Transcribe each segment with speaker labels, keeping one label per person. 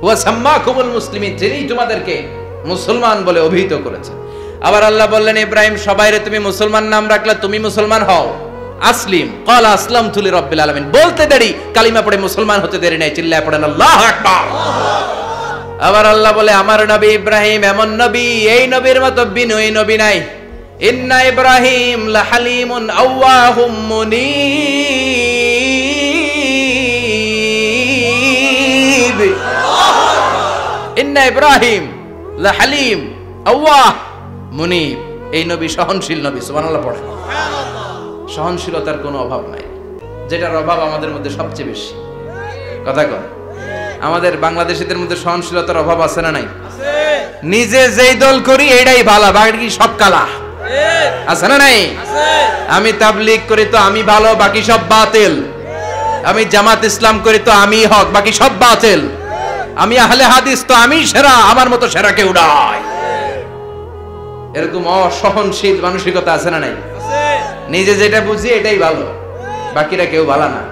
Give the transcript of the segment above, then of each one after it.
Speaker 1: ওয়া সাম্মাকুমুল মুসলিমিন, যিনি তোমাদেরকে মুসলমান বলে অভিহিত করেছেন। আবার আল্লাহ বললেন, ইব্রাহিম সবাইরে তুমি মুসলমান নাম রাখলে, তুমি মুসলমান হও। আসলিম ক্বালা আসলামতু লিরাব্বিল আলামিন, বলতে দেরি, কালিমা পড়ে মুসলমান হতে দেরি নাই, চিল্লায় পড়েন আল্লাহু আকবার। আবার আল্লাহ বলে, আমার নবী ইব্রাহিম এমন নবী, এই নবীর মতো বিনয়ী নবী নাই। ইন্না ইব্রাহিম লাহালিমুন আওয়াহুম মুনীব। ইন্না ইব্রাহিম লাহালিম আওয়াহ মুনীব, এই নবী সহনশীল নবী। সুবহানাল্লাহ পড়ে। সহনশীলতার কোনো অভাব নাই, যেটার অভাব আমাদের মধ্যে সবচেয়ে বেশি। কথা কন, আমাদের বাংলাদেশীদের মধ্যে সহনশীলতার অভাব আছে না নাই? নিজে যেই দল করি এটাই ভালো, বাকি সব কালা। আছে না নাই? আমি তাবলীগ করি তো আমি ভালো, বাকি সব বাতিল। আমি জামাত ইসলাম করি তো আমি হক, বাকি সব বাতিল। আমি আহলে হাদিস তো আমি সেরা, আমার মতো সেরা কেউ নাই। এরকম অসহনশীল মানসিকতা আছে না নাই? নিজে যেটা বুঝি এটাই ভালো, বাকিরা কেউ ভালো না,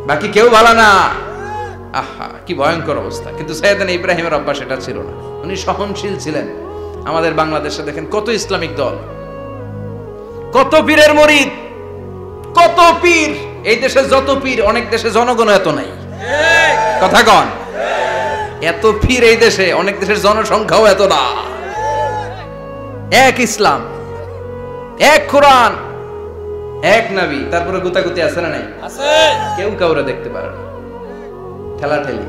Speaker 1: বাকি কেউ ভালো না। আহা, কি ভয়ঙ্কর অবস্থা। কিন্তু সাইয়েদনা ইব্রাহিমের অভ্যাস এটা ছিল না, উনি সহনশীল ছিলেন। আমাদের বাংলাদেশে দেখেন কত ইসলামিক দল, কত পীরের মুরিদ, কত পীর। এই দেশে যত পীর, অনেক দেশে জনগণ এত নাই। কথা কন, এত পীর এই দেশে, অনেক দেশের জনসংখ্যাও এত না। এক ইসলাম, এক কোরআন, এক নবী, তারপরে গুতাগুতি আছে না নাই? আছে। কেউ কাউরে দেখতে পারে না, ঠেলাঠেলি।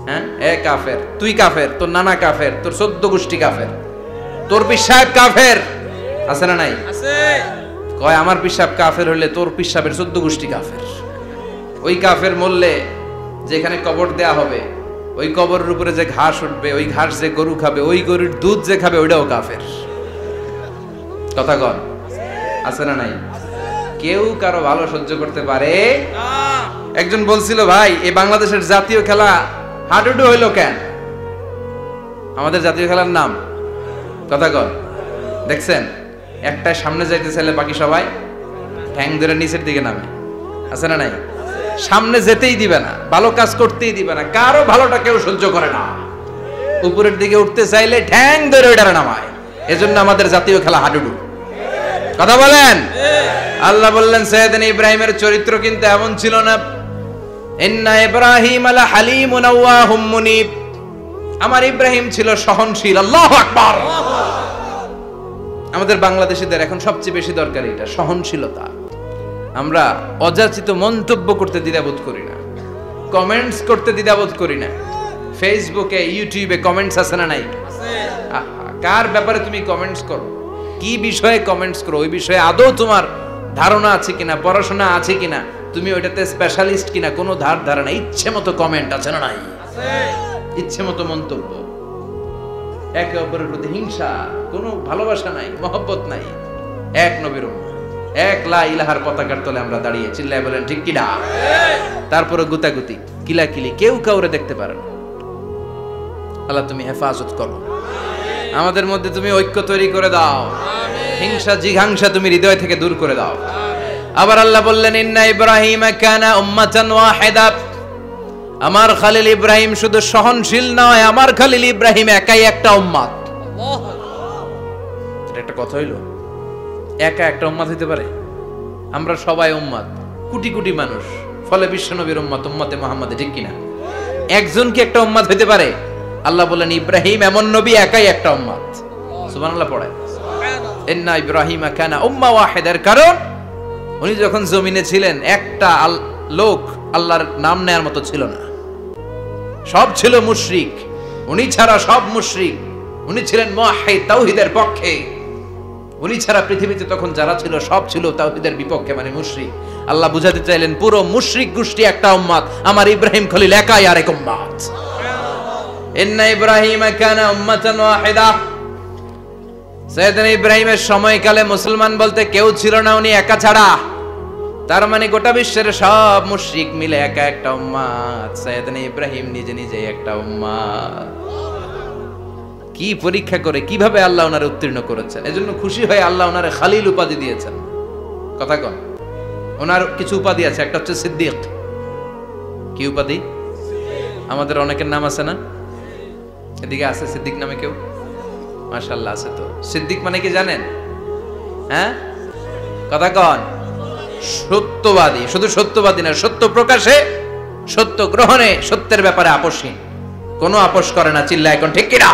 Speaker 1: হ্যাঁ, এ কাফের, তুই কাফের, তোর নানা কাফের, তোর 14 গোষ্ঠী কাফের, তোর পীর সাহেব কাফের। আছে না নাই? আছে। কয় আমার পীর সাহেব কাফের হলে তোর পীর সাহেবের 14 গোষ্ঠী কাফের। ওই কাফের মরলে যেখানে কবর দেয়া হবে, ওই কবরের উপরে যে ঘাস উঠবে, ওই ঘাস যে গরু খাবে, ওই গরুর দুধ যে খাবে, ওইটাও কাফের। কথা কন, আছে না নাই? কেউ কারো ভালো সহ্য করতে পারে না। একজন বলছিল, ভাই এই বাংলাদেশের জাতীয় খেলা হাডুডু হইলো কেন? আমাদের জাতীয় খেলার নাম, কথা কন, দেখছেন একটা সামনে যাইতে চাইলে বাকি সবাই ঠ্যাং ধরে নিচের দিকে নামে। আছে না নাই? সামনে যেতেই দিবে না, ভালো কাজ করতেই দিবে না, কারো ভালোটা কেউ সহ্য করে না। উপরের দিকে উঠতে চাইলে ঠ্যাং ধরে ওইটারে নামায়। এজন্য আমাদের জাতীয় খেলা হাডুডু। কথা বলেন। আল্লাহ বললেন, সাইয়েদনা ইব্রাহিমের চরিত্র কিন্তু এমন ছিল না। ইন্না ইব্রাহিম লাহালিমুন আওয়াহুম মুনীব, আমার ইব্রাহিম ছিল সহনশীল। আল্লাহু আকবার। আমাদের বাংলাদেশীদের এখন সবচেয়ে বেশি দরকার এটা, সহনশীলতা। আমরা অযাচিত মন্তব্য করতে দ্বিধাবোধ করি না, কমেন্টস করতে দ্বিধাবোধ করি না। ফেসবুকে, ইউটিউবে কমেন্টস আছে না নাই? কার ব্যাপারে তুমি কমেন্টস করো, কি বিষয়ে কমেন্টস করো, ওই বিষয়ে আদৌ তোমার ধারণা আছে কিনা, পড়াশোনা আছে কিনা, তুমি ওইটাতে স্পেশালিস্ট কিনা, কোনো ধারণা। ইচ্ছে মতো কমেন্ট আছে না নাই? ইচ্ছে মতো মন্তব্য, একে অপরের প্রতি হিংসা, কোনো ভালোবাসা নাই, মহব্বত নাই। এক নবীর উম্মাহ, এক লা ইলাহার পতাকার তলে আমরা দাঁড়িয়ে, চিল্লায় বলেন ঠিক কিনা? তারপরে গুতাগুতি, কিলাকিলি, কেউ কাউরে দেখতে পারে না। আল্লাহ তুমি হেফাজত করো, আমাদের মধ্যে তুমি ঐক্য তৈরি করে দাও, হিংসা জিঘাংসা তুমি হৃদয় থেকে দূর করে দাও। আবার আল্লাহ বললেন, ইন্না ইব্রাহিম কানা উম্মাতান ওয়াহিদা, আমার খলিল ইব্রাহিম শুধু সহনশীল নয়, আমার খলিল ইব্রাহিম একাই একটা উম্মত। এটা একটা কথা হইল, একা একটা উম্মত হইতে পারে? আমরা সবাই উম্মত, কোটি কোটি মানুষ, ফলে বিশ্ব নবীর উম্মত, উম্মতে মুহাম্মাদে, ঠিক কিনা? একজন কি একটা উম্মত হইতে পারে? আল্লাহ বলেন, ইব্রাহিম এমন নবী, একাই একটা উম্মত। সুবহানাল্লাহ পড়ে। ইন্না ইব্রাহিম কানা উম্মা ওয়াহিদার, কারণ উনি যখন জমিনে ছিলেন একটা লোক আল্লাহর নাম নেয়ার মতো ছিল না, সব ছিল মুশরিক। উনি ছাড়া সব মুশরিক। উনি ছিলেন মুওয়াহহিদ, তাওহীদের পক্ষে। উনি ছাড়া পৃথিবীতে তখন যারা ছিল সব ছিল তাওহীদের বিপক্ষে, মানে মুশরিক। আল্লাহ বুঝাতে চাইলেন পুরো মুশরিক গোষ্ঠী একটা উম্মত, আমার ইব্রাহিম খলিল একাই আরেক উম্মত। ইন্না ইব্রাহিম কানা উম্মাতান ওয়াহিদা, সাইয়েদনা ইব্রাহিমের সময়কালে মুসলমান বলতে কেউ ছিল না, উনি একা ছাড়া। তার মানে গোটা বিশ্বের সব মুশরিক মিলে একা একটা উম্মত, সাইয়েদনা ইব্রাহিম নিজে নিজে একটা উম্মত। কি পরীক্ষা করে কিভাবে আল্লাহ ওনারে উত্তীর্ণ করেছেন, এজন্য খুশি হয়ে আল্লাহ ওনারে খালিল উপাধি দিয়েছেন। কথা কন, ওনার কিছু উপাধি আছে, একটা হচ্ছে সিদ্দিক। কি উপাধি? আমাদের অনেকের নাম আছে না? এদিকে আছে সিদ্দিক নামে কেউ? মাশাআল্লাহ আছে তো। সিদ্দিক মানে কি জানেন? হ্যাঁ, কথা কন। সত্যবাদী, শুধু সত্যবাদী না, সত্য প্রকাশে, সত্য গ্রহণে, সত্যের ব্যাপারে আপোষহীন, কোনো আপোষ করে না। চিল্লা এখন ঠিক কিনা?